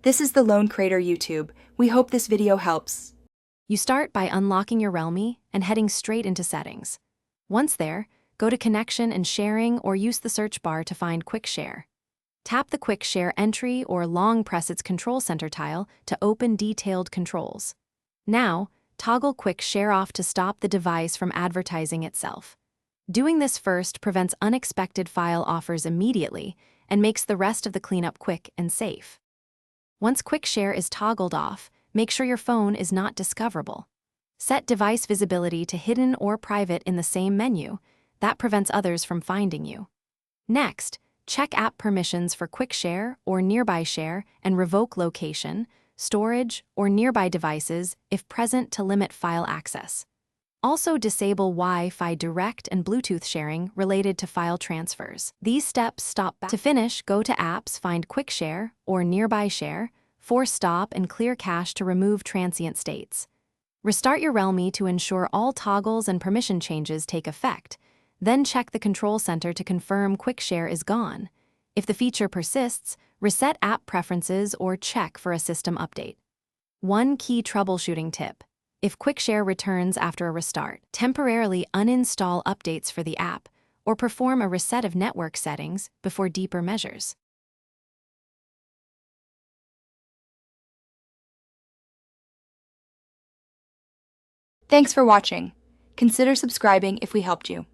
This is the Lone Crater YouTube. We hope this video helps. You start by unlocking your Realme and heading straight into Settings. Once there, go to Connection and Sharing or use the search bar to find Quick Share. Tap the Quick Share entry or long press its Control Center tile to open detailed controls. Now, toggle Quick Share off to stop the device from advertising itself. Doing this first prevents unexpected file offers immediately and makes the rest of the cleanup quick and safe. Once Quick Share is toggled off, make sure your phone is not discoverable. Set device visibility to hidden or private in the same menu. That prevents others from finding you. Next, check app permissions for Quick Share or Nearby Share and revoke location, storage, or nearby devices if present to limit file access. Also disable Wi-Fi direct and Bluetooth sharing related to file transfers. These steps stop back. To finish, go to Apps, find Quick Share or Nearby Share, force stop and clear cache to remove transient states. Restart your Realme to ensure all toggles and permission changes take effect. Then check the Control Center to confirm Quick Share is gone. If the feature persists, reset app preferences or check for a system update. One key troubleshooting tip. If Quick Share returns after a restart, temporarily uninstall updates for the app or perform a reset of network settings before deeper measures. Thanks for watching. Consider subscribing if we helped you.